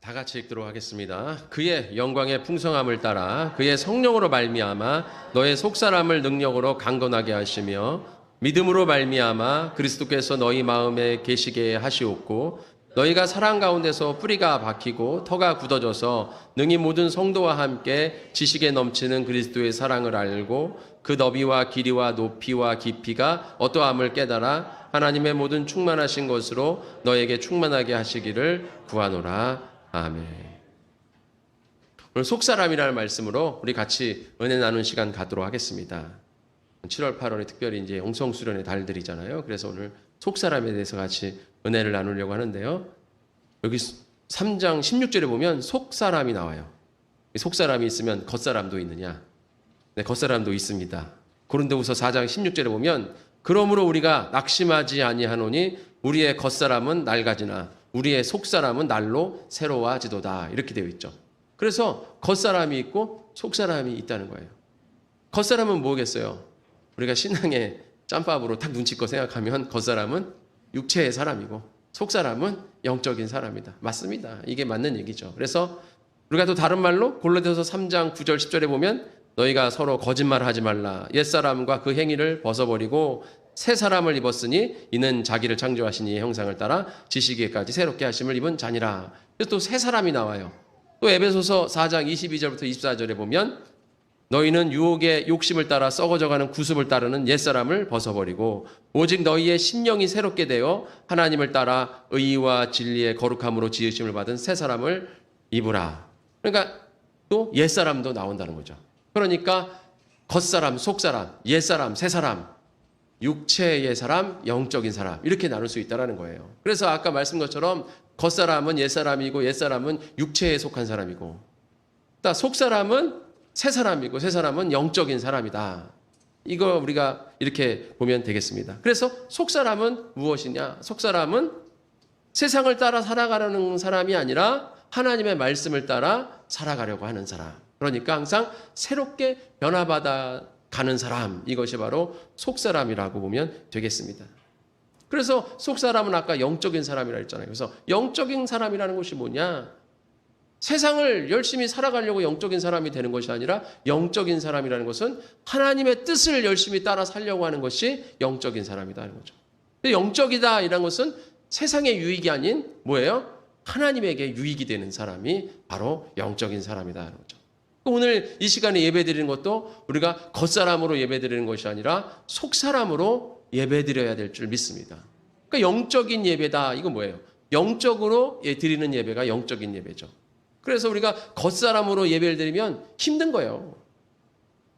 다 같이 읽도록 하겠습니다. 그의 영광의 풍성함을 따라 그의 성령으로 말미암아 너의 속사람을 능력으로 강건하게 하시며 믿음으로 말미암아 그리스도께서 너희 마음에 계시게 하시옵고 너희가 사랑 가운데서 뿌리가 박히고 터가 굳어져서 능히 모든 성도와 함께 지식에 넘치는 그리스도의 사랑을 알고 그 너비와 길이와 높이와 깊이가 어떠함을 깨달아 하나님의 모든 충만하신 것으로 너에게 충만하게 하시기를 구하노라. 아멘. 오늘 속사람이라는 말씀으로 우리 같이 은혜 나눈 시간 갖도록 하겠습니다. 7월, 8월에 특별히 이제 영성수련의 달들이잖아요. 그래서 오늘 속사람에 대해서 같이 은혜를 나누려고 하는데요. 여기 3장 16절에 보면 속사람이 나와요. 속사람이 있으면 겉사람도 있느냐? 네, 겉사람도 있습니다. 고린도후서 4장 16절에 보면 그러므로 우리가 낙심하지 아니하노니 우리의 겉사람은 낡아지나 우리의 속사람은 날로 새로워지도다. 이렇게 되어 있죠. 그래서 겉사람이 있고 속사람이 있다는 거예요. 겉사람은 뭐겠어요? 우리가 신앙의 짬밥으로 딱 눈치껏 생각하면 겉사람은 육체의 사람이고 속사람은 영적인 사람이다. 맞습니다. 이게 맞는 얘기죠. 그래서 우리가 또 다른 말로 골로새서 3장 9절 10절에 보면 너희가 서로 거짓말하지 말라. 옛사람과 그 행위를 벗어버리고 새 사람을 입었으니 이는 자기를 창조하신 이의 형상을 따라 지시기에까지 새롭게 하심을 입은 자니라. 그래서 또 새 사람이 나와요. 또 에베소서 4장 22절부터 24절에 보면 너희는 유혹의 욕심을 따라 썩어져가는 구습을 따르는 옛사람을 벗어버리고 오직 너희의 심령이 새롭게 되어 하나님을 따라 의와 진리의 거룩함으로 지으심을 받은 새 사람을 입으라. 그러니까 또 옛사람도 나온다는 거죠. 그러니까 겉사람, 속사람, 옛사람, 새사람, 육체의 사람, 영적인 사람 이렇게 나눌 수 있다는 거예요. 그래서 아까 말씀 것처럼 겉사람은 옛사람이고 옛사람은 육체에 속한 사람이고 속사람은 새사람이고 새사람은 영적인 사람이다. 이거 우리가 이렇게 보면 되겠습니다. 그래서 속사람은 무엇이냐? 속사람은 세상을 따라 살아가려는 사람이 아니라 하나님의 말씀을 따라 살아가려고 하는 사람. 그러니까 항상 새롭게 변화받아 가는 사람, 이것이 바로 속사람이라고 보면 되겠습니다. 그래서 속사람은 아까 영적인 사람이라 했잖아요. 그래서 영적인 사람이라는 것이 뭐냐? 세상을 열심히 살아가려고 영적인 사람이 되는 것이 아니라 영적인 사람이라는 것은 하나님의 뜻을 열심히 따라 살려고 하는 것이 영적인 사람이다 하는 거죠. 영적이다 이런 것은 세상의 유익이 아닌 뭐예요? 하나님에게 유익이 되는 사람이 바로 영적인 사람이다 하는 거죠. 오늘 이 시간에 예배드리는 것도 우리가 겉사람으로 예배드리는 것이 아니라 속사람으로 예배드려야 될 줄 믿습니다. 그러니까 영적인 예배다. 이건 뭐예요? 영적으로 드리는 예배가 영적인 예배죠. 그래서 우리가 겉사람으로 예배를 드리면 힘든 거예요.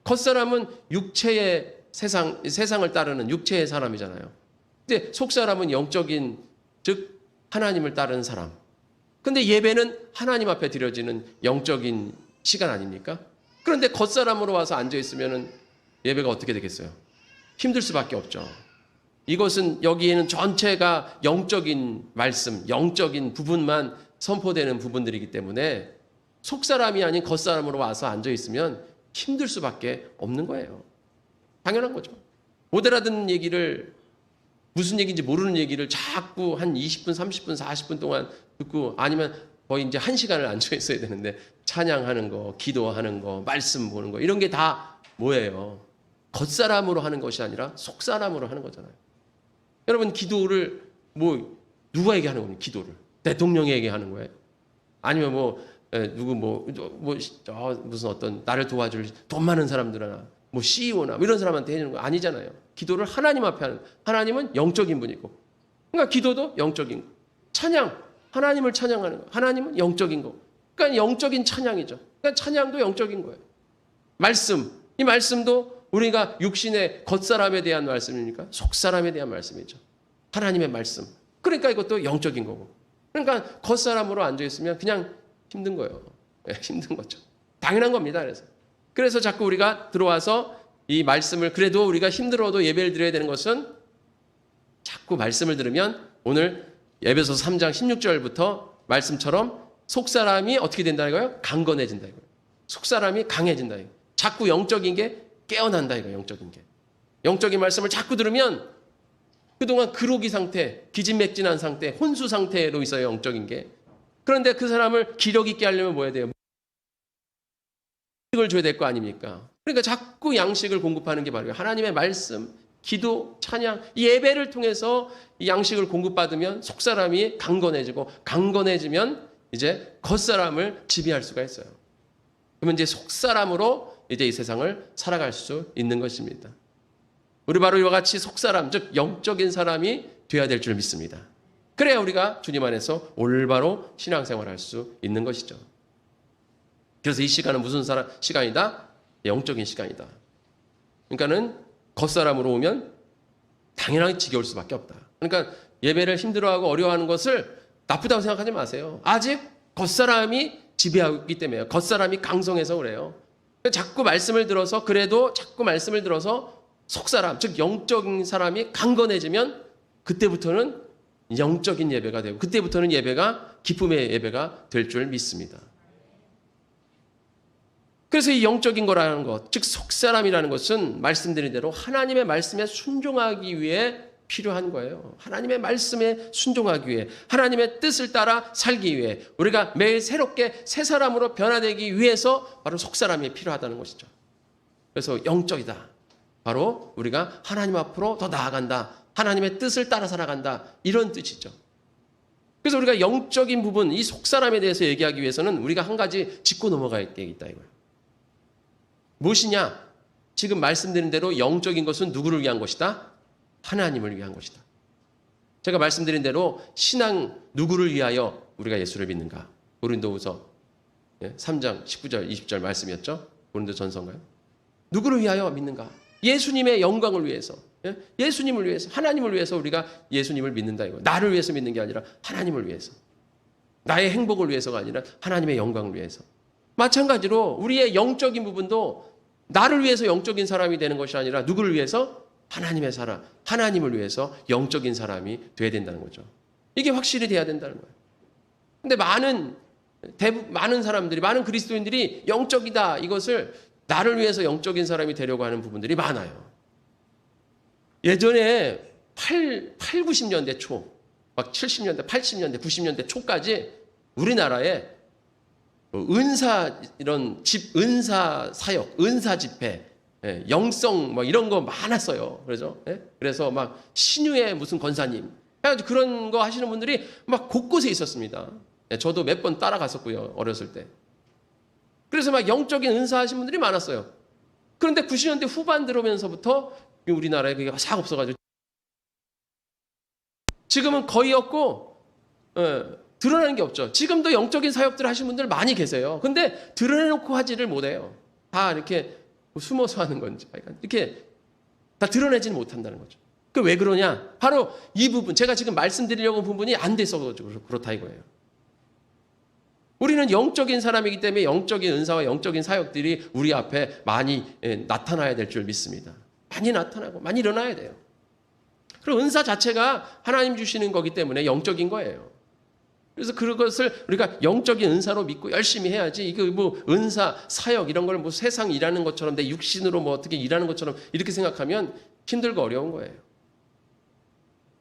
겉사람은 육체의 세상을 따르는 육체의 사람이잖아요. 근데 속사람은 영적인, 즉 하나님을 따르는 사람. 근데 예배는 하나님 앞에 드려지는 영적인 시간 아닙니까? 그런데 겉사람으로 와서 앉아있으면 예배가 어떻게 되겠어요? 힘들 수밖에 없죠. 이것은 여기에는 전체가 영적인 말씀, 영적인 부분만 선포되는 부분들이기 때문에 속사람이 아닌 겉사람으로 와서 앉아있으면 힘들 수밖에 없는 거예요. 당연한 거죠. 못 알아듣는 얘기를 무슨 얘기인지 모르는 얘기를 자꾸 한 20분, 30분, 40분 동안 듣고 아니면 거의 이제 1시간을 앉아 있어야 되는데 찬양하는 거, 기도하는 거, 말씀 보는 거 이런 게 다 뭐예요? 겉사람으로 하는 것이 아니라 속사람으로 하는 거잖아요. 여러분 기도를 누구에게 하는 겁니까? 기도를 대통령에게 하는 거예요? 아니면 무슨 어떤 나를 도와줄 돈 많은 사람들이나 CEO나 이런 사람한테 해주는 거 아니잖아요. 기도를 하나님 앞에 하는, 하나님은 영적인 분이고, 그러니까 기도도 영적인 거. 찬양, 하나님을 찬양하는 거. 하나님은 영적인 거. 그러니까 영적인 찬양이죠. 그러니까 찬양도 영적인 거예요. 말씀, 이 말씀도 우리가 육신의 겉사람에 대한 말씀입니까? 속사람에 대한 말씀이죠. 하나님의 말씀. 그러니까 이것도 영적인 거고. 그러니까 겉사람으로 앉아있으면 그냥 힘든 거예요. 힘든 거죠. 당연한 겁니다. 그래서 자꾸 우리가 들어와서 이 말씀을 그래도 우리가 힘들어도 예배를 드려야 되는 것은 자꾸 말씀을 들으면 오늘 에베소서 3장 16절부터 말씀처럼 속사람이 어떻게 된다는 거예요? 강건해진다 이거예요. 속사람이 강해진다 이거예요. 자꾸 영적인 게 깨어난다 이거예요. 영적인 게. 영적인 말씀을 자꾸 들으면 그동안 그로기 상태, 기진맥진한 상태, 혼수 상태로 있어요. 영적인 게. 그런데 그 사람을 기력 있게 하려면 뭐 해야 돼요? 양식을 줘야 될 거 아닙니까? 그러니까 자꾸 양식을 공급하는 게 바로 하나님의 말씀, 기도, 찬양, 이 예배를 통해서 이 양식을 공급받으면 속사람이 강건해지고, 강건해지면 이제 겉사람을 지배할 수가 있어요. 그러면 이제 속사람으로 이제 이 세상을 살아갈 수 있는 것입니다. 우리 바로 이와 같이 속사람, 즉 영적인 사람이 되어야 될 줄 믿습니다. 그래야 우리가 주님 안에서 올바로 신앙생활을 할 수 있는 것이죠. 그래서 이 시간은 무슨 시간이다? 영적인 시간이다. 그러니까는 겉사람으로 오면 당연하게 지겨울 수밖에 없다. 그러니까 예배를 힘들어하고 어려워하는 것을 나쁘다고 생각하지 마세요. 아직 겉사람이 지배하고 있기 때문에요. 겉사람이 강성해서 그래요. 자꾸 말씀을 들어서, 그래도 자꾸 말씀을 들어서 속사람, 즉 영적인 사람이 강건해지면 그때부터는 영적인 예배가 되고, 그때부터는 예배가 기쁨의 예배가 될 줄 믿습니다. 그래서 이 영적인 거라는 것, 즉 속사람이라는 것은 말씀드린 대로 하나님의 말씀에 순종하기 위해 필요한 거예요. 하나님의 말씀에 순종하기 위해, 하나님의 뜻을 따라 살기 위해, 우리가 매일 새롭게 새 사람으로 변화되기 위해서 바로 속사람이 필요하다는 것이죠. 그래서 영적이다. 바로 우리가 하나님 앞으로 더 나아간다. 하나님의 뜻을 따라 살아간다. 이런 뜻이죠. 그래서 우리가 영적인 부분, 이 속사람에 대해서 얘기하기 위해서는 우리가 한 가지 짚고 넘어갈 게 있다 이거예요. 무엇이냐? 지금 말씀드린 대로 영적인 것은 누구를 위한 것이다? 하나님을 위한 것이다. 제가 말씀드린 대로 신앙 누구를 위하여 우리가 예수를 믿는가? 고린도후서 3장 19절 20절 말씀이었죠. 고린도전서인가요? 누구를 위하여 믿는가? 예수님의 영광을 위해서, 예수님을 위해서, 하나님을 위해서 우리가 예수님을 믿는다 이거. 나를 위해서 믿는 게 아니라 하나님을 위해서, 나의 행복을 위해서가 아니라 하나님의 영광을 위해서. 마찬가지로 우리의 영적인 부분도 나를 위해서 영적인 사람이 되는 것이 아니라 누구를 위해서? 하나님의 사람, 하나님을 위해서 영적인 사람이 돼야 된다는 거죠. 이게 확실히 돼야 된다는 거예요. 근데 많은 사람들이, 많은 그리스도인들이 영적이다 이것을 나를 위해서 영적인 사람이 되려고 하는 부분들이 많아요. 예전에 90년대 초, 막 70년대, 80년대, 90년대 초까지 우리나라에 은사, 이런 은사 사역, 은사 집회, 영성 뭐 이런 거 많았어요. 그래서 막 신유의 무슨 권사님, 그런 거 하시는 분들이 막 곳곳에 있었습니다. 저도 몇 번 따라갔었고요, 어렸을 때. 그래서 막 영적인 은사 하신 분들이 많았어요. 그런데 90년대 후반 들어오면서부터 우리나라에 그게 싹 없어가지고 지금은 거의 없고, 드러나는 게 없죠. 지금도 영적인 사역들 하시는 분들 많이 계세요. 근데 드러내놓고 하지를 못해요. 다 이렇게 숨어서 하는 건지, 이렇게 다 드러내지는 못한다는 거죠. 그 왜 그러냐? 바로 이 부분, 제가 지금 말씀드리려고 한 부분이 안 돼서 그렇다 이거예요. 우리는 영적인 사람이기 때문에 영적인 은사와 영적인 사역들이 우리 앞에 많이 나타나야 될 줄 믿습니다. 많이 나타나고 많이 일어나야 돼요. 그리고 은사 자체가 하나님 주시는 거기 때문에 영적인 거예요. 그래서 그것을 우리가 영적인 은사로 믿고 열심히 해야지, 이거 뭐 은사, 사역 이런 걸 뭐 세상 일하는 것처럼 내 육신으로 뭐 어떻게 일하는 것처럼 이렇게 생각하면 힘들고 어려운 거예요.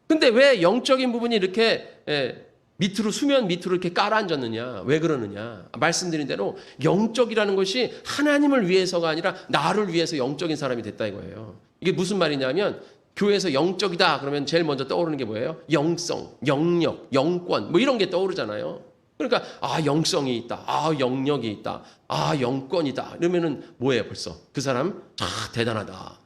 근데 왜 영적인 부분이 이렇게 밑으로, 수면 밑으로 이렇게 깔아앉았느냐? 왜 그러느냐? 말씀드린 대로 영적이라는 것이 하나님을 위해서가 아니라 나를 위해서 영적인 사람이 됐다 이거예요. 이게 무슨 말이냐면, 교회에서 영적이다 그러면 제일 먼저 떠오르는 게 뭐예요? 영성, 영력, 영권 뭐 이런 게 떠오르잖아요. 그러니까 영성이 있다, 영력이 있다, 영권이다 이러면은 뭐예요? 벌써 그 사람 대단하다,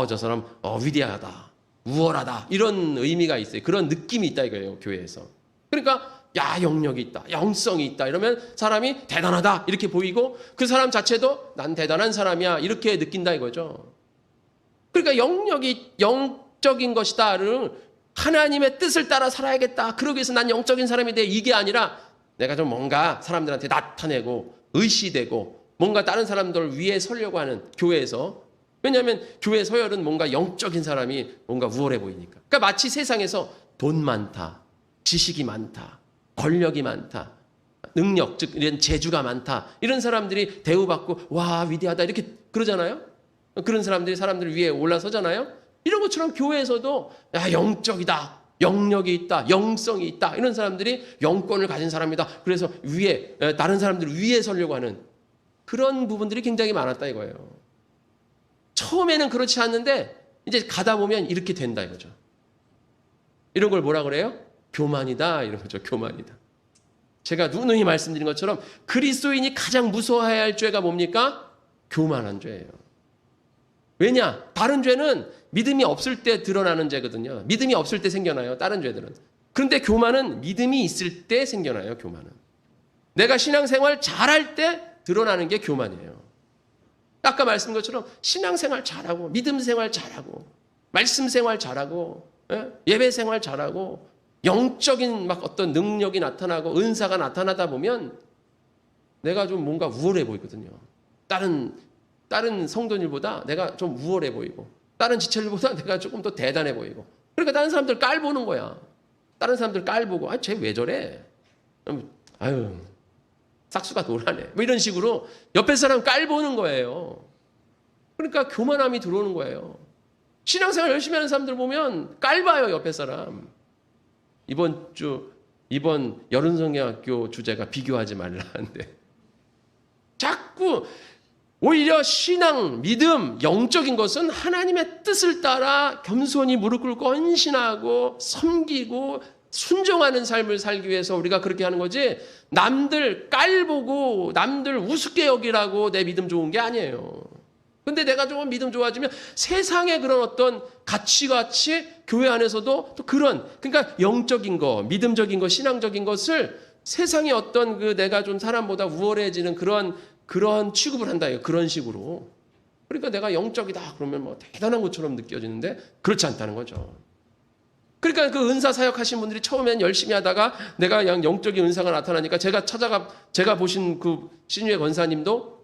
저 사람 위대하다, 우월하다 이런 의미가 있어요. 그런 느낌이 있다 이거예요, 교회에서. 그러니까 영력이 있다, 영성이 있다 이러면 사람이 대단하다 이렇게 보이고, 그 사람 자체도 난 대단한 사람이야 이렇게 느낀다 이거죠. 그러니까 영력이 영적인 것이다, 하나님의 뜻을 따라 살아야겠다, 그러기 위해서 난 영적인 사람이 돼, 이게 아니라 내가 좀 뭔가 사람들한테 나타내고 의시되고 뭔가 다른 사람들 위에 서려고 하는 교회에서. 왜냐하면 교회 서열은 뭔가 영적인 사람이 뭔가 우월해 보이니까. 그러니까 마치 세상에서 돈 많다, 지식이 많다, 권력이 많다, 능력, 즉 이런 재주가 많다, 이런 사람들이 대우받고 와 위대하다 이렇게 그러잖아요. 그런 사람들이 사람들 위에 올라서잖아요. 이런 것처럼 교회에서도 영적이다, 영역이 있다, 영성이 있다. 이런 사람들이 영권을 가진 사람이다. 그래서 위에, 다른 사람들 위에 서려고 하는 그런 부분들이 굉장히 많았다 이거예요. 처음에는 그렇지 않는데 이제 가다 보면 이렇게 된다 이거죠. 이런 걸 뭐라 그래요? 교만이다 이런 거죠. 교만이다. 제가 누누이 말씀드린 것처럼 그리스도인이 가장 무서워해야 할 죄가 뭡니까? 교만한 죄예요. 왜냐? 다른 죄는 믿음이 없을 때 드러나는 죄거든요. 믿음이 없을 때 생겨나요. 다른 죄들은. 그런데 교만은 믿음이 있을 때 생겨나요. 교만은. 내가 신앙생활 잘할 때 드러나는 게 교만이에요. 아까 말씀드린 것처럼 신앙생활 잘하고 믿음생활 잘하고 말씀생활 잘하고 예배생활 잘하고 영적인 막 어떤 능력이 나타나고 은사가 나타나다 보면 내가 좀 뭔가 우월해 보이거든요. 다른 성도들보다 내가 좀 우월해 보이고 다른 지체들보다 내가 조금 더 대단해 보이고 그러니까 다른 사람들 깔보는 거야. 다른 사람들 깔보고 쟤 왜 저래? 아유 싹수가 노라네. 뭐 이런 식으로 옆에 사람 깔보는 거예요. 그러니까 교만함이 들어오는 거예요. 신앙생활 열심히 하는 사람들 보면 깔봐요 옆에 사람. 이번 여름성경학교 주제가 비교하지 말라는데 자꾸 오히려 신앙, 믿음, 영적인 것은 하나님의 뜻을 따라 겸손히 무릎 꿇고 헌신하고 섬기고 순종하는 삶을 살기 위해서 우리가 그렇게 하는 거지 남들 깔보고 남들 우습게 여기라고 내 믿음 좋은 게 아니에요. 근데 내가 조금 믿음 좋아지면 세상의 그런 어떤 가치같이 교회 안에서도 또 그러니까 영적인 거, 믿음적인 거, 신앙적인 것을 세상의 어떤 내가 좀 사람보다 우월해지는 그런 취급을 한다. 그런 식으로. 그러니까 내가 영적이다. 그러면 뭐 대단한 것처럼 느껴지는데 그렇지 않다는 거죠. 그러니까 그 은사 사역하신 분들이 처음엔 열심히 하다가 내가 영적인 은사가 나타나니까 제가 보신 그 신유의 권사님도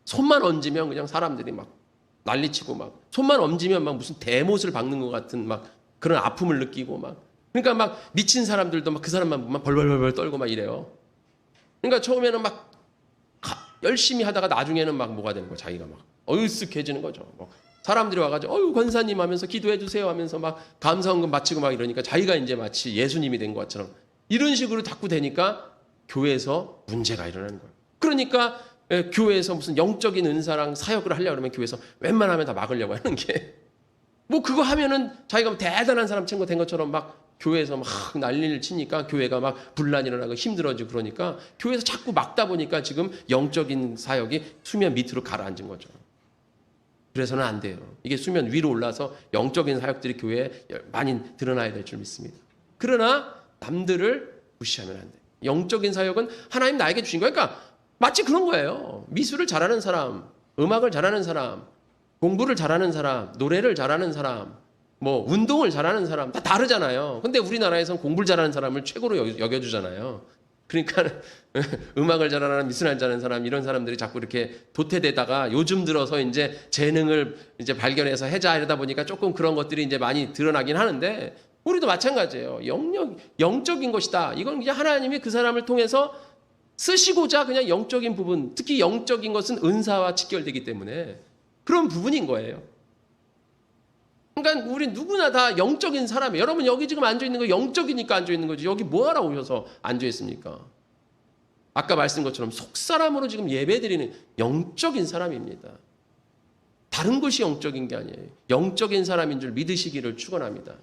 손만 얹으면 그냥 사람들이 막 난리치고 막 손만 얹으면 막 무슨 대못을 박는 것 같은 막 그런 아픔을 느끼고 막 그러니까 막 미친 사람들도 막 그 사람만 보면 벌벌벌 떨고 막 이래요. 그러니까 처음에는 막 열심히 하다가 나중에는 막 뭐가 되는 거야. 자기가 막 어유쓱해지는 거죠. 뭐 사람들이 와가지고 권사님 하면서 기도해 주세요 하면서 막 감사헌금 바치고 막 이러니까 자기가 이제 마치 예수님이 된 것처럼 이런 식으로 자꾸 되니까 교회에서 문제가 일어나는 거예요. 그러니까 교회에서 무슨 영적인 은사랑 사역을 하려고 그러면 교회에서 웬만하면 다 막으려고 하는 게 뭐 그거 하면은 자기가 대단한 사람 된 것처럼 막 교회에서 막 난리를 치니까 교회가 막 분란이 일어나고 힘들어지고 그러니까 교회에서 자꾸 막다 보니까 지금 영적인 사역이 수면 밑으로 가라앉은 거죠. 그래서는 안 돼요. 이게 수면 위로 올라서 영적인 사역들이 교회에 많이 드러나야 될 줄 믿습니다. 그러나 남들을 무시하면 안 돼요. 영적인 사역은 하나님 나에게 주신 거예요. 그러니까 마치 그런 거예요. 미술을 잘하는 사람, 음악을 잘하는 사람, 공부를 잘하는 사람, 노래를 잘하는 사람, 뭐 운동을 잘하는 사람 다 다르잖아요. 근데 우리나라에서는 공부를 잘하는 사람을 최고로 여겨주잖아요. 그러니까 음악을 잘하는 미술을 잘하는 사람 이런 사람들이 자꾸 이렇게 도태되다가 요즘 들어서 이제 재능을 이제 발견해서 해자 이러다 보니까 조금 그런 것들이 이제 많이 드러나긴 하는데 우리도 마찬가지예요. 영적인 것이다. 이건 그냥 하나님이 그 사람을 통해서 쓰시고자 그냥 영적인 부분, 특히 영적인 것은 은사와 직결되기 때문에 그런 부분인 거예요. 그러니까 우리 누구나 다 영적인 사람이에요. 여러분 여기 지금 앉아있는 거 영적이니까 앉아있는 거지. 여기 뭐하러 오셔서 앉아있습니까? 아까 말씀드린 것처럼 속사람으로 지금 예배드리는 영적인 사람입니다. 다른 것이 영적인 게 아니에요. 영적인 사람인 줄 믿으시기를 축원합니다.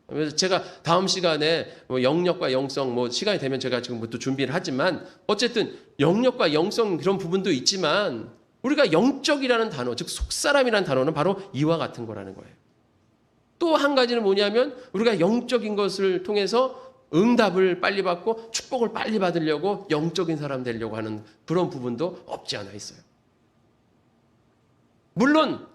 그래서 제가 다음 시간에 뭐 영역과 영성 뭐 시간이 되면 제가 지금 또 준비를 하지만 어쨌든 영역과 영성 그런 부분도 있지만 우리가 영적이라는 단어, 즉 속사람이라는 단어는 바로 이와 같은 거라는 거예요. 또 한 가지는 뭐냐면 우리가 영적인 것을 통해서 응답을 빨리 받고 축복을 빨리 받으려고 영적인 사람 되려고 하는 그런 부분도 없지 않아 있어요. 물론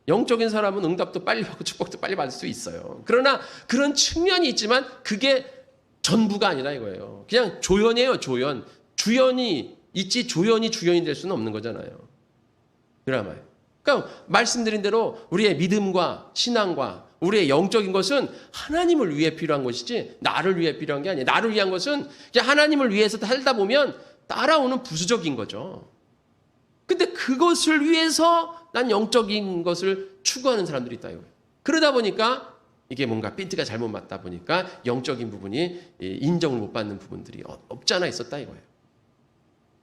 영적인 사람은 응답도 빨리 받고 축복도 빨리 받을 수 있어요. 그러나 그런 측면이 있지만 그게 전부가 아니다 이거예요. 그냥 조연이에요, 조연. 주연이 있지 조연이 주연이 될 수는 없는 거잖아요. 드라마예요. 그러니까 말씀드린 대로 우리의 믿음과 신앙과 우리의 영적인 것은 하나님을 위해 필요한 것이지 나를 위해 필요한 게 아니에요. 나를 위한 것은 그냥 하나님을 위해서 살다 보면 따라오는 부수적인 거죠. 근데 그것을 위해서 난 영적인 것을 추구하는 사람들이 있다 이거예요. 그러다 보니까 이게 뭔가 핀트가 잘못 맞다 보니까 영적인 부분이 인정을 못 받는 부분들이 없지 않아 있었다 이거예요.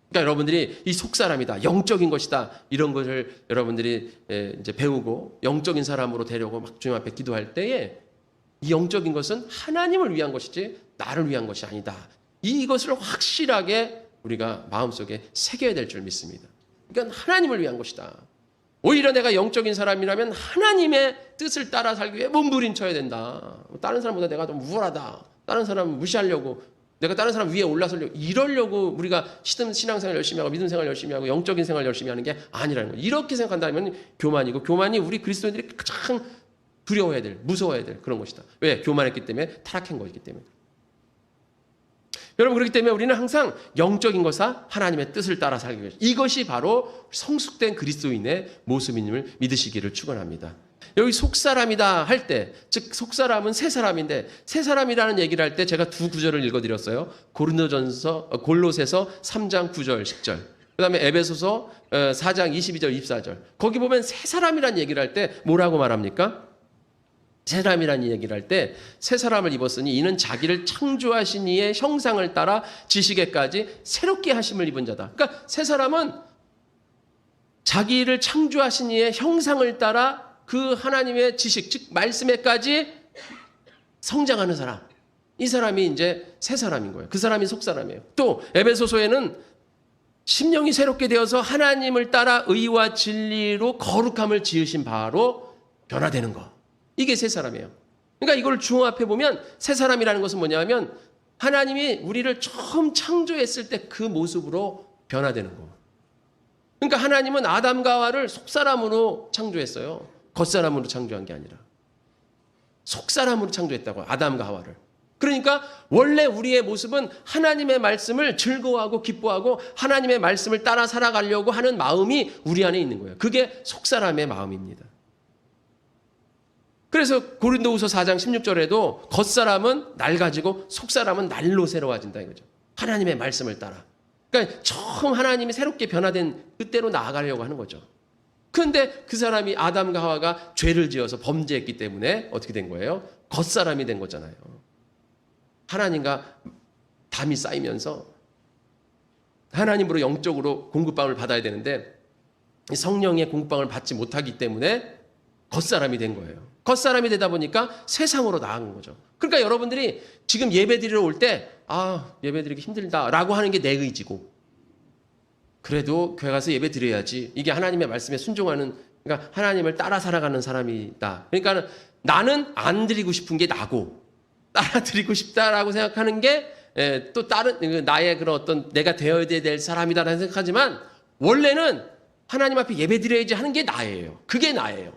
그러니까 여러분들이 이 속사람이다, 영적인 것이다, 이런 것을 여러분들이 이제 배우고 영적인 사람으로 되려고 막 주님 앞에 기도할 때에 이 영적인 것은 하나님을 위한 것이지 나를 위한 것이 아니다. 이것을 확실하게 우리가 마음속에 새겨야 될 줄 믿습니다. 그러니까 하나님을 위한 것이다. 오히려 내가 영적인 사람이라면 하나님의 뜻을 따라 살기 위해 몸부림쳐야 된다. 다른 사람보다 내가 좀 우월하다. 다른 사람 무시하려고, 내가 다른 사람 위에 올라서려고, 이러려고 우리가 신앙생활 열심히 하고 믿음 생활 열심히 하고 영적인 생활 열심히 하는 게 아니라는 거예요. 이렇게 생각한다면 교만이고, 교만이 우리 그리스도인들이 가장 두려워해야 될, 무서워해야 될 그런 것이다. 왜? 교만했기 때문에, 타락한 것이기 때문에. 여러분, 그렇기 때문에 우리는 항상 영적인 것과 하나님의 뜻을 따라 살기 위해서, 이것이 바로 성숙된 그리스도인의 모습임을 믿으시기를 축원합니다. 여기 속사람이다 할 때, 즉 속사람은 새 사람인데, 새 사람이라는 얘기를 할 때 제가 두 구절을 읽어드렸어요. 골로새서 3장 9절 10절, 그 다음에 에베소서 4장 22절 24절. 거기 보면 새 사람이라는 얘기를 할 때 뭐라고 말합니까? 새 사람이라는 얘기를 할 때, 새 사람을 입었으니 이는 자기를 창조하신 이의 형상을 따라 지식에까지 새롭게 하심을 입은 자다. 그러니까 새 사람은 자기를 창조하신 이의 형상을 따라 그 하나님의 지식, 즉 말씀에까지 성장하는 사람, 이 사람이 이제 새 사람인 거예요. 그 사람이 속 사람이에요. 또 에베소서에는 심령이 새롭게 되어서 하나님을 따라 의와 진리로 거룩함을 지으신 바로 변화되는 거, 이게 새 사람이에요. 그러니까 이걸 종합해 보면 새 사람이라는 것은 뭐냐면 하나님이 우리를 처음 창조했을 때 그 모습으로 변화되는 거. 그러니까 하나님은 아담과 하와를 속사람으로 창조했어요. 겉사람으로 창조한 게 아니라 속사람으로 창조했다고, 아담과 하와를. 그러니까 원래 우리의 모습은 하나님의 말씀을 즐거워하고 기뻐하고 하나님의 말씀을 따라 살아가려고 하는 마음이 우리 안에 있는 거예요. 그게 속사람의 마음입니다. 그래서 고린도후서 4장 16절에도 겉사람은 낡아지고 속사람은 날로 새로워진다 이거죠. 하나님의 말씀을 따라. 그러니까 처음 하나님이 새롭게 변화된 그때로 나아가려고 하는 거죠. 그런데 그 사람이, 아담과 하와가 죄를 지어서 범죄했기 때문에 어떻게 된 거예요? 겉사람이 된 거잖아요. 하나님과 담이 쌓이면서 하나님으로 영적으로 공급방을 받아야 되는데 성령의 공급방을 받지 못하기 때문에 겉사람이 된 거예요. 겉사람이 되다 보니까 세상으로 나간 거죠. 그러니까 여러분들이 지금 예배 드리러 올 때, 예배 드리기 힘들다라고 하는 게 내 의지고, 그래도 교회 가서 예배 드려야지, 이게 하나님의 말씀에 순종하는, 그러니까 하나님을 따라 살아가는 사람이다. 그러니까 나는 안 드리고 싶은 게 나고, 따라 드리고 싶다라고 생각하는 게 또 다른 나의 그런 어떤 내가 되어야 될 사람이다라는 생각하지만, 원래는 하나님 앞에 예배 드려야지 하는 게 나예요. 그게 나예요.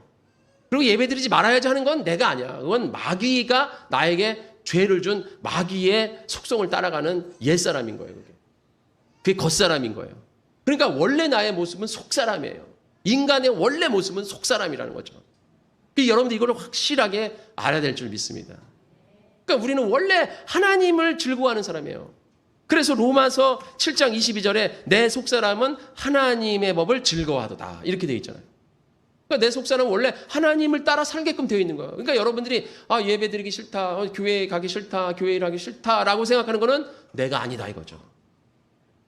그리고 예배 드리지 말아야지 하는 건 내가 아니야. 그건 마귀가 나에게 죄를 준 마귀의 속성을 따라가는 옛사람인 거예요. 그게 겉사람인 거예요. 그러니까 원래 나의 모습은 속사람이에요. 인간의 원래 모습은 속사람이라는 거죠. 여러분들 이걸 확실하게 알아야 될 줄 믿습니다. 그러니까 우리는 원래 하나님을 즐거워하는 사람이에요. 그래서 로마서 7장 22절에 내 속사람은 하나님의 법을 즐거워하도다, 이렇게 되어 있잖아요. 그러니까 내 속사람은 원래 하나님을 따라 살게끔 되어 있는 거예요. 그러니까 여러분들이 예배 드리기 싫다, 교회에 가기 싫다, 교회 일하기 싫다라고 생각하는 거는 내가 아니다 이거죠.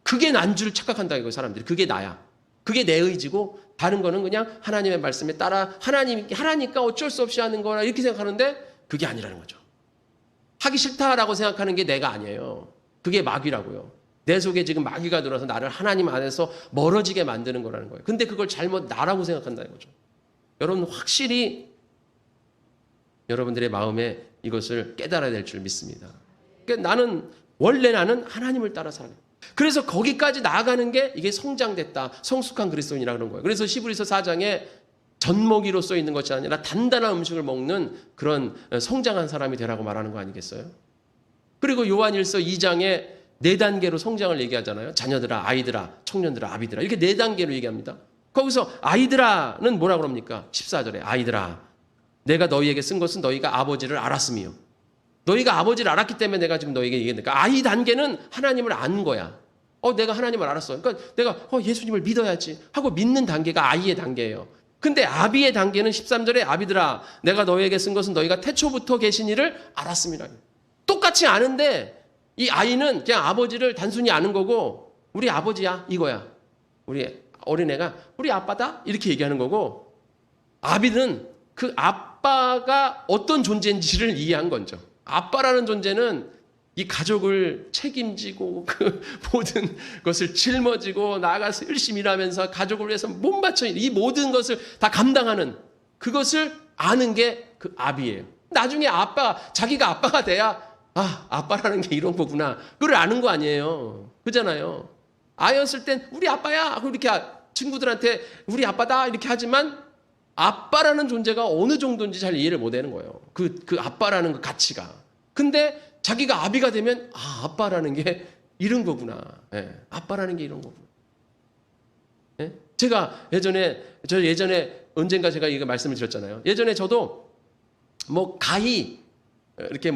그게 난 줄 착각한다 이거, 사람들이. 그게 나야. 그게 내 의지고 다른 거는 그냥 하나님의 말씀에 따라 하나니까 어쩔 수 없이 하는 거라, 이렇게 생각하는데 그게 아니라는 거죠. 하기 싫다라고 생각하는 게 내가 아니에요. 그게 마귀라고요. 내 속에 지금 마귀가 들어서 나를 하나님 안에서 멀어지게 만드는 거라는 거예요. 근데 그걸 잘못 나라고 생각한다는 거죠. 여러분 확실히 여러분들의 마음에 이것을 깨달아야 될 줄 믿습니다. 그러니까 원래 나는 하나님을 따라 살아요. 그래서 거기까지 나아가는 게 이게 성장됐다, 성숙한 그리스도인이라 그런 거예요. 그래서 히브리서 4장에 젖먹이로 써 있는 것이 아니라 단단한 음식을 먹는 그런 성장한 사람이 되라고 말하는 거 아니겠어요? 그리고 요한일서 2장에 4단계로 성장을 얘기하잖아요. 자녀들아, 아이들아, 청년들아, 아비들아, 이렇게 4단계로 얘기합니다. 거기서 아이들아는 뭐라고 합니까? 14절에 아이들아, 내가 너희에게 쓴 것은 너희가 아버지를 알았으며, 너희가 아버지를 알았기 때문에 내가 지금 너희에게 얘기했으니까, 아이 단계는 하나님을 아는 거야. 내가 하나님을 알았어. 그러니까 내가 예수님을 믿어야지 하고 믿는 단계가 아이의 단계예요. 근데 아비의 단계는 13절에 아비들아 내가 너희에게 쓴 것은 너희가 태초부터 계신 이를 알았습니다. 똑같이 아는데 이 아이는 그냥 아버지를 단순히 아는 거고 우리 아버지야 이거야. 우리 어린애가 우리 아빠다 이렇게 얘기하는 거고 아비는 그 아빠가 어떤 존재인지를 이해한 거죠. 아빠라는 존재는 이 가족을 책임지고 그 모든 것을 짊어지고 나아가서 열심히 일하면서 가족을 위해서 몸 바쳐 이 모든 것을 다 감당하는 그것을 아는 게 그 아비예요. 나중에 자기가 아빠가 돼야 아빠라는 게 이런 거구나. 그걸 아는 거 아니에요. 그잖아요. 아이였을 땐 우리 아빠야 하고 이렇게 친구들한테 우리 아빠다 이렇게 하지만 아빠라는 존재가 어느 정도인지 잘 이해를 못 하는 거예요. 그 아빠라는 그 가치가. 근데 자기가 아비가 되면 아빠라는 게 이런 거구나. 예, 아빠라는 게 이런 거구나. 예? 제가 예전에 언젠가 제가 이거 말씀을 드렸잖아요. 예전에 저도 가히 이렇게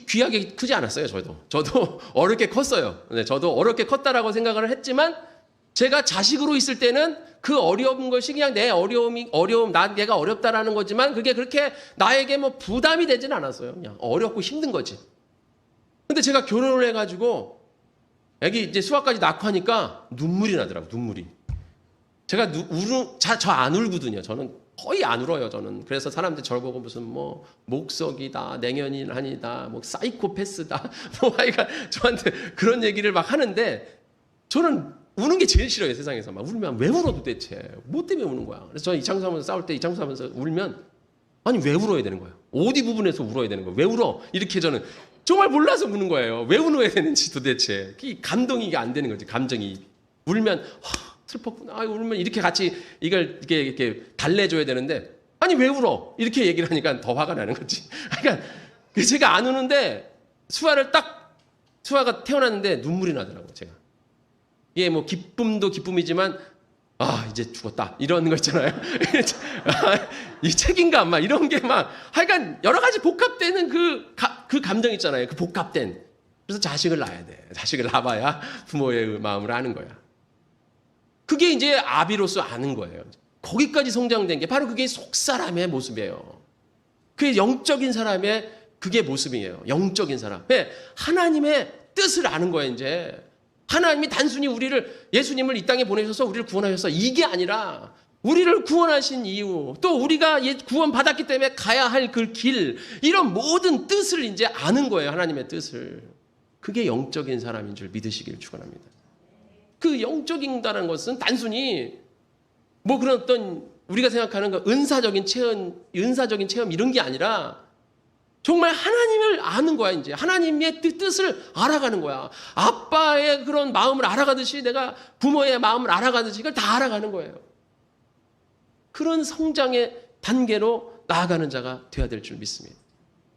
귀하게 크지 않았어요. 저도 어렵게 컸어요. 네, 저도 어렵게 컸다라고 생각을 했지만 제가 자식으로 있을 때는 그 어려운 것이 그냥 내 내가 어렵다라는 거지만 그게 그렇게 나에게 부담이 되진 않았어요. 그냥 어렵고 힘든 거지. 근데 제가 결혼을 해가지고 애기 이제 수학까지 낳고 하니까 눈물이 나더라고요. 눈물이. 제가 저 안 울거든요. 저는 거의 안 울어요. 저는. 그래서 사람들이 저를 보고 무슨 목석이다, 냉연인 아니다, 사이코패스다, 아이가 저한테 그런 얘기를 막 하는데 저는 우는 게 제일 싫어요. 세상에서. 막 울면 왜 울어 도대체. 뭐 때문에 우는 거야. 그래서 저는 이창수 하면서 싸울 때 이창수 하면서 울면 아니 왜 울어야 되는 거예요. 어디 부분에서 울어야 되는 거예요. 왜 울어. 이렇게 저는 정말 몰라서 우는 거예요. 왜 울어야 되는지 도대체. 이 감동이 안 되는 거지. 감정이. 울면 슬펐구나. 울면 이렇게 같이 이렇게 달래줘야 되는데 아니 왜 울어. 이렇게 얘기를 하니까 더 화가 나는 거지. 그러니까 제가 안 우는데 수아가 태어났는데 눈물이 나더라고요. 제가. 이게 기쁨도 기쁨이지만 이제 죽었다 이런 거 있잖아요. 이 책임감 이런 게 하여간 여러 가지 복합되는 그 감정 있잖아요. 그 복합된. 그래서 자식을 낳아야 돼. 자식을 낳아야 부모의 마음을 아는 거야. 그게 이제 아비로서 아는 거예요. 거기까지 성장된 게 바로 그게 속사람의 모습이에요. 그게 영적인 사람의 그게 모습이에요. 영적인 사람. 왜? 하나님의 뜻을 아는 거예요. 이제. 하나님이 단순히 예수님을 이 땅에 보내셔서 우리를 구원하셔서 이게 아니라 우리를 구원하신 이유 또 우리가 구원 받았기 때문에 가야 할 그 길 이런 모든 뜻을 이제 아는 거예요. 하나님의 뜻을. 그게 영적인 사람인 줄 믿으시기를 축원합니다. 그 영적인다는 것은 단순히 그런 어떤 우리가 생각하는 그 은사적인 체험 이런 게 아니라 정말 하나님을 아는 거야. 이제 하나님의 뜻을 알아가는 거야. 아빠의 그런 마음을 알아가듯이 내가 부모의 마음을 알아가듯이 이걸 다 알아가는 거예요. 그런 성장의 단계로 나아가는 자가 되어야 될 줄 믿습니다.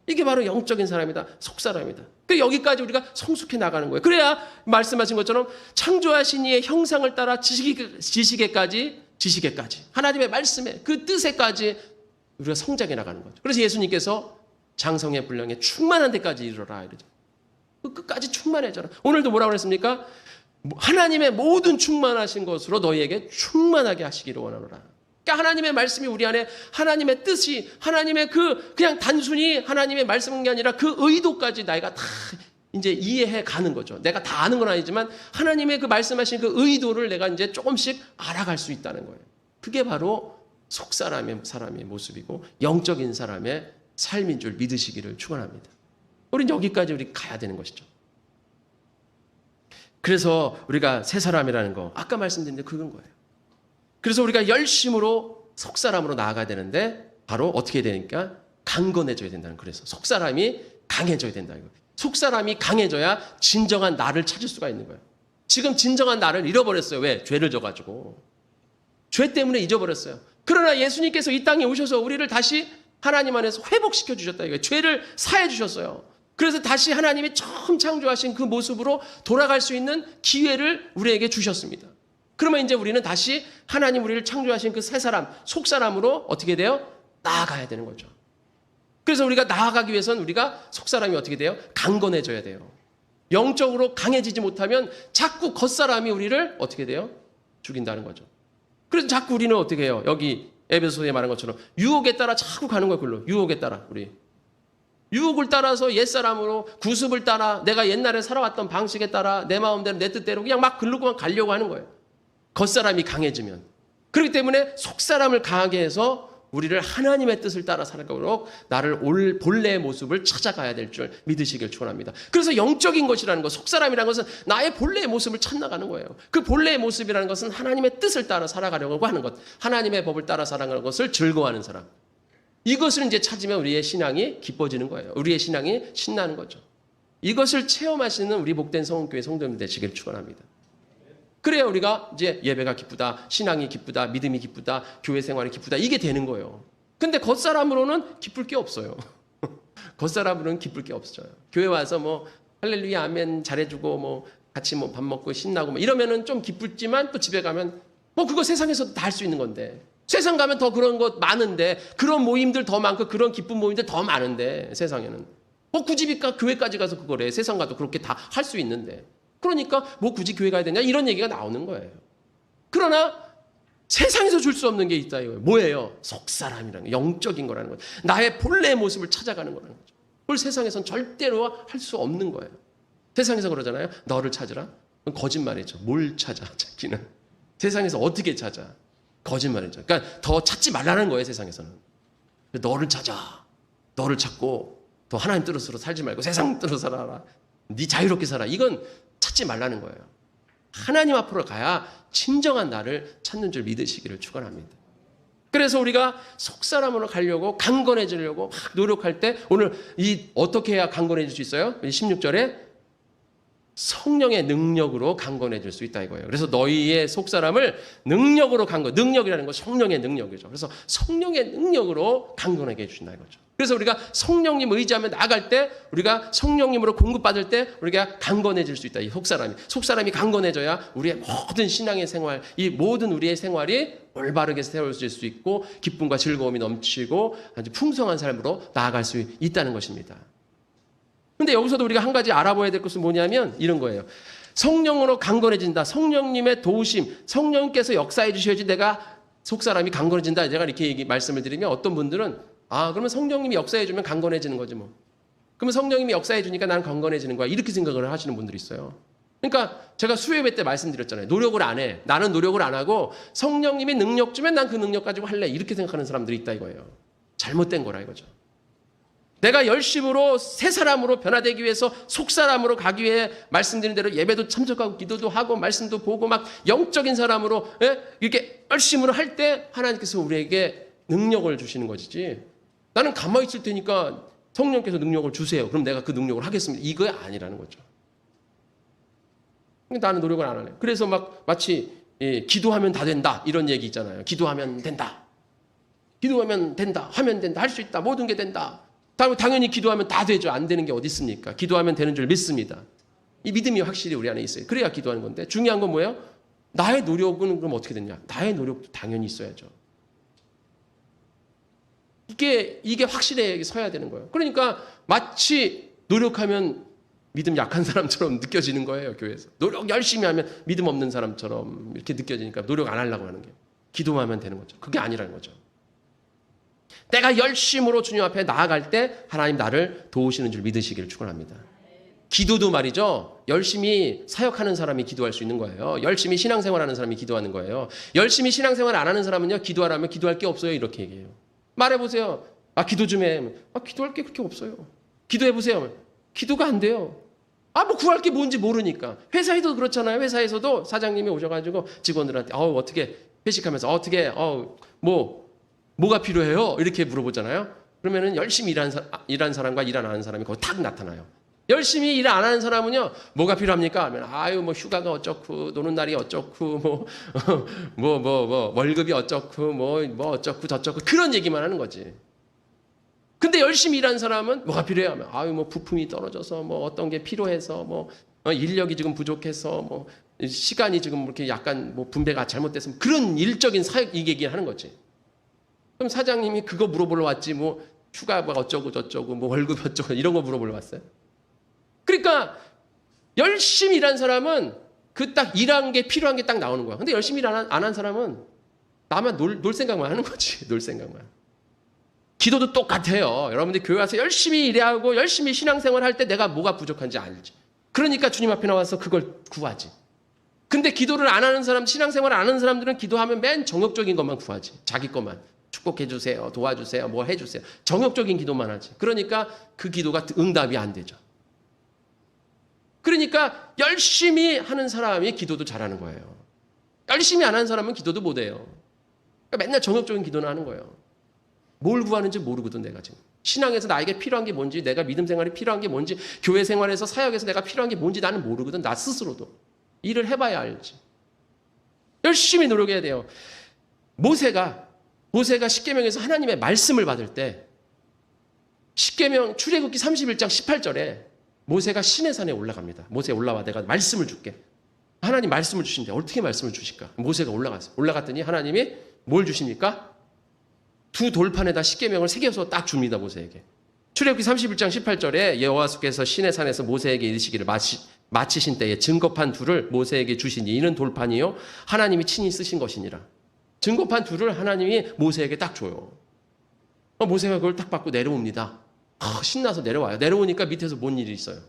이게 바로 영적인 사람이다. 속사람이다. 여기까지 우리가 성숙해 나가는 거예요. 그래야 말씀하신 것처럼 창조하신 이의 형상을 따라 지식에까지 하나님의 말씀에 그 뜻에까지 우리가 성장해 나가는 거죠. 그래서 예수님께서 장성의 분량에 충만한 데까지 이르러라 이러죠. 끝까지 충만해져라. 오늘도 뭐라고 그랬습니까? 하나님의 모든 충만하신 것으로 너희에게 충만하게 하시기를 원하노라. 그러니까 하나님의 말씀이 우리 안에 하나님의 뜻이 하나님의 그냥 단순히 하나님의 말씀인 게 아니라 그 의도까지 내가 다 이제 이해해 가는 거죠. 내가 다 아는 건 아니지만 하나님의 그 말씀하신 그 의도를 내가 이제 조금씩 알아갈 수 있다는 거예요. 그게 바로 속사람의 모습이고 영적인 사람의 삶인 줄 믿으시기를 축원합니다. 우리는 여기까지 우리 가야 되는 것이죠. 그래서 우리가 새 사람이라는 거 아까 말씀드린 그건 거예요. 그래서 우리가 열심으로 속사람으로 나아가야 되는데 바로 어떻게 되니까 강건해져야 된다는 거예요. 그래서 속사람이 강해져야 된다는 거예요. 속사람이 강해져야 진정한 나를 찾을 수가 있는 거예요. 지금 진정한 나를 잃어버렸어요. 왜? 죄를 져가지고. 죄 때문에 잊어버렸어요. 그러나 예수님께서 이 땅에 오셔서 우리를 다시 하나님 안에서 회복시켜 주셨다 이거예요. 죄를 사해 주셨어요. 그래서 다시 하나님이 처음 창조하신 그 모습으로 돌아갈 수 있는 기회를 우리에게 주셨습니다. 그러면 이제 우리는 다시 하나님 우리를 창조하신 그 새 사람, 속사람으로 어떻게 돼요? 나아가야 되는 거죠. 그래서 우리가 나아가기 위해서는 우리가 속사람이 어떻게 돼요? 강건해져야 돼요. 영적으로 강해지지 못하면 자꾸 겉사람이 우리를 어떻게 돼요? 죽인다는 거죠. 그래서 자꾸 우리는 어떻게 해요? 여기 에베소서에 말한 것처럼 유혹에 따라 자꾸 가는 거예요. 글로 유혹에 따라 우리 유혹을 따라서 옛사람으로 구습을 따라 내가 옛날에 살아왔던 방식에 따라 내 마음대로 내 뜻대로 그냥 막 글로만 가려고 하는 거예요. 겉사람이 강해지면. 그렇기 때문에 속사람을 강하게 해서 우리를 하나님의 뜻을 따라 살아가도록 나를 본래의 모습을 찾아가야 될 줄 믿으시길 축원합니다. 그래서 영적인 것이라는 것, 속사람이라는 것은 나의 본래의 모습을 찾아가는 거예요. 그 본래의 모습이라는 것은 하나님의 뜻을 따라 살아가려고 하는 것, 하나님의 법을 따라 살아가는 것을 즐거워하는 사람. 이것을 이제 찾으면 우리의 신앙이 기뻐지는 거예요. 우리의 신앙이 신나는 거죠. 이것을 체험하시는 우리 복된 성원교회 성도님 되시길 축원합니다. 그래야 우리가 이제 예배가 기쁘다, 신앙이 기쁘다, 믿음이 기쁘다, 교회 생활이 기쁘다 이게 되는 거예요. 근데 겉사람으로는 기쁠 게 없어요. 겉사람으로는 기쁠 게 없어요. 교회 와서 뭐 할렐루야 아멘 잘해주고 뭐 같이 뭐 밥 먹고 신나고 뭐 이러면은 좀 기쁘지만 또 집에 가면 뭐 그거 세상에서도 다 할 수 있는 건데 세상 가면 더 그런 것 많은데 그런 모임들 더 많고 그런 기쁜 모임들 더 많은데 세상에는 뭐 굳이 교회까지 가서 그거래. 세상 가도 그렇게 다 할 수 있는데 그러니까 뭐 굳이 교회 가야 되냐 이런 얘기가 나오는 거예요. 그러나 세상에서 줄 수 없는 게 있다 이거예요. 뭐예요? 속사람이라는 거, 영적인 거라는 거죠. 나의 본래의 모습을 찾아가는 거라는 거죠. 그걸 세상에선 절대로 할 수 없는 거예요. 세상에서 그러잖아요. 너를 찾으라. 그건 거짓말이죠. 뭘 찾아 찾기는. 세상에서 어떻게 찾아. 거짓말이죠. 그러니까 더 찾지 말라는 거예요. 세상에서는. 너를 찾아. 너를 찾고 더 하나님 뜻으로 살지 말고 세상 뜻으로 살아라. 네 자유롭게 살아. 이건 찾지 말라는 거예요. 하나님 앞으로 가야 진정한 나를 찾는 줄 믿으시기를 축원합니다. 그래서 우리가 속사람으로 가려고 강건해지려고 막 노력할 때 오늘 어떻게 해야 강건해질 수 있어요? 16절에 성령의 능력으로 강건해질 수 있다 이거예요. 그래서 너희의 속사람을 능력으로 능력이라는 건 성령의 능력이죠. 그래서 성령의 능력으로 강건하게 해주신다 이거죠. 그래서 우리가 성령님 의지하며 나아갈 때 우리가 성령님으로 공급받을 때 우리가 강건해질 수 있다. 이 속사람이 강건해져야 우리의 모든 신앙의 생활, 이 모든 우리의 생활이 올바르게 세워질 수 있고 기쁨과 즐거움이 넘치고 아주 풍성한 삶으로 나아갈 수 있다는 것입니다. 근데 여기서도 우리가 한 가지 알아봐야 될 것은 뭐냐면 이런 거예요. 성령으로 강건해진다. 성령님의 도우심, 성령님께서 역사해 주셔야지 내가 속사람이 강건해진다. 제가 이렇게 말씀을 드리면 어떤 분들은 그러면 성령님이 역사해 주면 강건해지는 거지 뭐. 그러면 성령님이 역사해 주니까 나는 강건해지는 거야. 이렇게 생각을 하시는 분들이 있어요. 그러니까 제가 수요예배 때 말씀드렸잖아요. 노력을 안 해. 나는 노력을 안 하고 성령님이 능력 주면 난 그 능력 가지고 할래. 이렇게 생각하는 사람들이 있다 이거예요. 잘못된 거라 이거죠. 내가 열심으로 새 사람으로 변화되기 위해서 속사람으로 가기 위해 말씀드린 대로 예배도 참석하고 기도도 하고 말씀도 보고 막 영적인 사람으로 이렇게 열심으로 할 때 하나님께서 우리에게 능력을 주시는 것이지 나는 가만히 있을 테니까 성령께서 능력을 주세요. 그럼 내가 그 능력을 하겠습니다. 이거 아니라는 거죠. 나는 노력을 안 하네. 그래서 마치 기도하면 다 된다 이런 얘기 있잖아요. 기도하면 된다. 기도하면 된다. 하면 된다. 할 수 있다. 모든 게 된다. 당연히 기도하면 다 되죠. 안 되는 게 어디 있습니까? 기도하면 되는 줄 믿습니다. 이 믿음이 확실히 우리 안에 있어요. 그래야 기도하는 건데 중요한 건 뭐예요? 나의 노력은 그럼 어떻게 되냐? 나의 노력도 당연히 있어야죠. 이게 확실하게 서야 되는 거예요. 그러니까 마치 노력하면 믿음 약한 사람처럼 느껴지는 거예요. 교회에서. 노력 열심히 하면 믿음 없는 사람처럼 이렇게 느껴지니까 노력 안 하려고 하는 게 기도만 하면 되는 거죠. 그게 아니라는 거죠. 내가 열심으로 주님 앞에 나아갈 때 하나님 나를 도우시는 줄 믿으시기를 축원합니다. 기도도 말이죠. 열심히 사역하는 사람이 기도할 수 있는 거예요. 열심히 신앙생활하는 사람이 기도하는 거예요. 열심히 신앙생활 안 하는 사람은요. 기도하라면 기도할 게 없어요. 이렇게 얘기해요. 말해보세요. 기도 좀 해. 기도할 게 그렇게 없어요. 기도해보세요. 기도가 안 돼요. 뭐 구할 게 뭔지 모르니까. 회사에도 그렇잖아요. 회사에서도 사장님이 오셔가지고 직원들한테 어떻게 회식하면서 어떻게 뭐가 필요해요? 이렇게 물어보잖아요. 그러면은 열심히 일하는 사람과 일 안 하는 사람이 거기 탁 나타나요. 열심히 일 안 하는 사람은요, 뭐가 필요합니까? 하면 휴가가 어쩌고, 노는 날이 어쩌고, 월급이 어쩌고, 어쩌고 저쩌고 그런 얘기만 하는 거지. 근데 열심히 일하는 사람은 뭐가 필요해? 하면 부품이 떨어져서 어떤 게 필요해서 인력이 지금 부족해서 시간이 지금 이렇게 약간 분배가 잘못됐으면 그런 일적인 사역 이 얘기를 하는 거지. 그럼 사장님이 그거 물어보러 왔지 휴가가 어쩌고 저쩌고 월급 어쩌고 이런 거 물어보러 왔어요. 그러니까 열심히 일한 사람은 그 딱 일한 게 필요한 게 딱 나오는 거야. 근데 열심히 안 한 사람은 나만 놀 생각만 하는 거지. 놀 생각만. 기도도 똑같아요. 여러분들 교회 와서 열심히 일하고 열심히 신앙생활 할 때 내가 뭐가 부족한지 알지. 그러니까 주님 앞에 나와서 그걸 구하지. 근데 기도를 안 하는 사람, 신앙생활을 안 하는 사람들은 기도하면 맨 정욕적인 것만 구하지. 자기 것만. 축복해 주세요. 도와주세요. 뭐 해주세요. 정욕적인 기도만 하지. 그러니까 그 기도가 응답이 안 되죠. 그러니까 열심히 하는 사람이 기도도 잘하는 거예요. 열심히 안 하는 사람은 기도도 못해요. 그러니까 맨날 정욕적인 기도는 하는 거예요. 뭘 구하는지 모르거든 내가 지금. 신앙에서 나에게 필요한 게 뭔지, 내가 믿음 생활이 필요한 게 뭔지, 교회 생활에서 사역에서 내가 필요한 게 뭔지 나는 모르거든. 나 스스로도. 일을 해봐야 알지. 열심히 노력해야 돼요. 모세가 십계명에서 하나님의 말씀을 받을 때 십계명 출애굽기 31장 18절에 모세가 시내산에 올라갑니다. 모세 올라와 내가 말씀을 줄게. 하나님 말씀을 주신대. 어떻게 말씀을 주실까? 모세가 올라갔어요. 올라갔더니 하나님이 뭘 주십니까? 두 돌판에다 십계명을 새겨서 딱 줍니다. 모세에게. 출애굽기 31장 18절에 여호와께서 시내산에서 모세에게 이르시기를 마치신 때에 증거판 둘을 모세에게 주시니 이는 돌판이요 하나님이 친히 쓰신 것이니라. 증거판 둘을 하나님이 모세에게 딱 줘요. 모세가 그걸 딱 받고 내려옵니다. 신나서 내려와요. 내려오니까 밑에서 뭔 일이 있어요.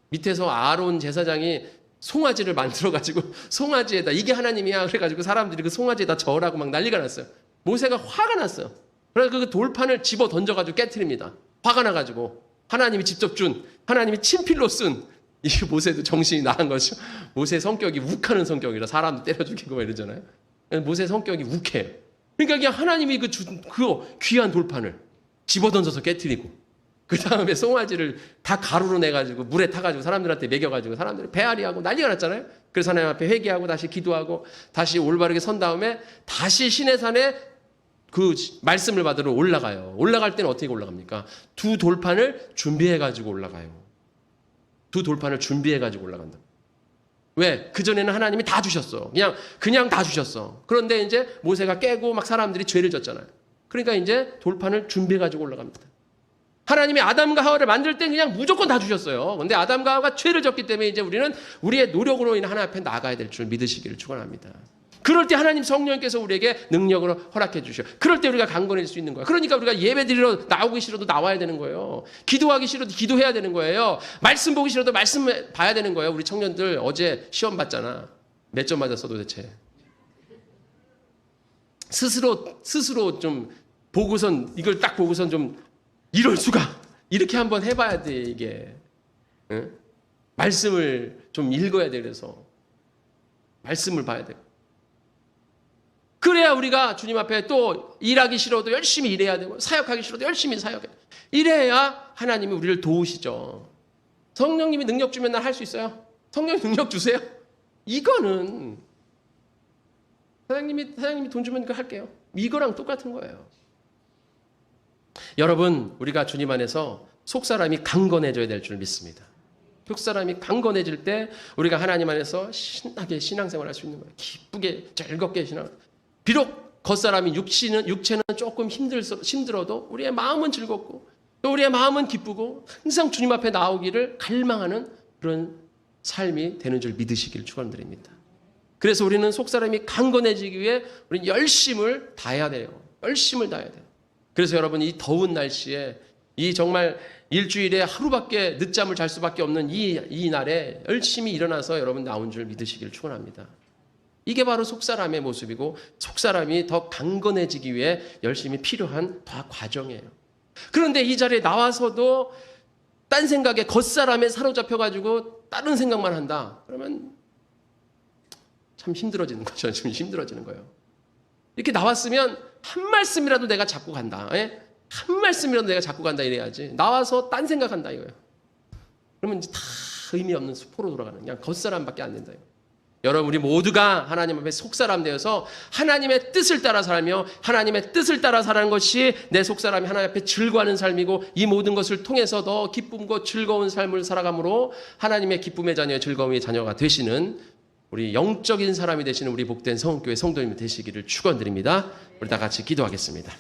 밑에서 아론 제사장이 송아지를 만들어가지고 송아지에다 이게 하나님이야 그래가지고 사람들이 그 송아지에다 절하고 막 난리가 났어요. 모세가 화가 났어요. 그래서 그 돌판을 집어 던져가지고 깨트립니다. 화가 나가지고 하나님이 직접 준 하나님이 친필로 쓴 이게 모세도 정신이 나간 거죠. 모세 성격이 욱하는 성격이라 사람도 때려 죽이고 막 이러잖아요. 모세 성격이 욱해요. 그러니까 그냥 하나님이 그 귀한 돌판을 집어 던져서 깨트리고 그 다음에 송아지를 다 가루로 내가지고 물에 타가지고 사람들한테 먹여가지고 사람들이 배앓이하고 난리가 났잖아요. 그래서 하나님 앞에 회개하고 다시 기도하고 다시 올바르게 선 다음에 다시 시내산에 그 말씀을 받으러 올라가요. 올라갈 때는 어떻게 올라갑니까? 두 돌판을 준비해가지고 올라가요. 두 돌판을 준비해가지고 올라간다. 왜? 그전에는 하나님이 다 주셨어. 그냥 다 주셨어. 그런데 이제 모세가 깨고 막 사람들이 죄를 졌잖아요. 그러니까 이제 돌판을 준비해가지고 올라갑니다. 하나님이 아담과 하와를 만들 때 그냥 무조건 다 주셨어요. 근데 아담과 하와가 죄를 졌기 때문에 이제 우리는 우리의 노력으로 인해 하나님 앞에 나가야 될 줄 믿으시기를 축원합니다. 그럴 때 하나님 성령께서 우리에게 능력으로 허락해 주셔. 그럴 때 우리가 강건해질 수 있는 거예요. 그러니까 우리가 예배드리러 나오기 싫어도 나와야 되는 거예요. 기도하기 싫어도 기도해야 되는 거예요. 말씀 보기 싫어도 말씀 봐야 되는 거예요. 우리 청년들 어제 시험 봤잖아. 몇 점 맞았어 도대체? 스스로 좀 보고선 이걸 딱 보고선 좀 이럴 수가 이렇게 한번 해봐야 돼 이게. 응? 말씀을 좀 읽어야 돼. 그래서 말씀을 봐야 돼. 그래야 우리가 주님 앞에 또 일하기 싫어도 열심히 일해야 되고 사역하기 싫어도 열심히 사역해야 돼. 이래야 하나님이 우리를 도우시죠. 성령님이 능력 주면 난 할 수 있어요. 성령 능력 주세요. 이거는 사장님이 돈 주면 그거 할게요. 이거랑 똑같은 거예요. 여러분, 우리가 주님 안에서 속사람이 강건해져야 될 줄 믿습니다. 속사람이 강건해질 때 우리가 하나님 안에서 신나게 신앙생활 할 수 있는 거예요. 기쁘게 즐겁게 신앙. 비록 겉사람이 육체는 조금 힘들어도 우리의 마음은 즐겁고 또 우리의 마음은 기쁘고 항상 주님 앞에 나오기를 갈망하는 그런 삶이 되는 줄 믿으시기를 축원드립니다. 그래서 우리는 속사람이 강건해지기 위해 우리는 열심을 다해야 돼요. 열심을 다해야 돼요. 그래서 여러분 이 더운 날씨에 이 정말 일주일에 하루밖에 늦잠을 잘 수밖에 없는 이 날에 열심히 일어나서 여러분 나온 줄 믿으시기를 축원합니다. 이게 바로 속사람의 모습이고 속사람이 더 강건해지기 위해 열심히 필요한 과정이에요. 그런데 이 자리에 나와서도 딴 생각에 겉사람에 사로잡혀가지고 다른 생각만 한다. 그러면 참 힘들어지는 거죠. 좀 힘들어지는 거예요. 이렇게 나왔으면 한 말씀이라도 내가 잡고 간다. 예? 한 말씀이라도 내가 잡고 간다 이래야지. 나와서 딴 생각한다 이거예요. 그러면 이제 다 의미 없는 수포로 돌아가는 그냥 겉사람밖에 안 된다. 여러분 우리 모두가 하나님 앞에 속사람 되어서 하나님의 뜻을 따라 살며 하나님의 뜻을 따라 사는 것이 내 속사람이 하나님 앞에 즐거워하는 삶이고 이 모든 것을 통해서 더 기쁨과 즐거운 삶을 살아감으로 하나님의 기쁨의 자녀의 즐거움의 자녀가 되시는 우리 영적인 사람이 되시는 우리 복된 성교회 성도님이 되시기를 축원드립니다. 우리 다 같이 기도하겠습니다.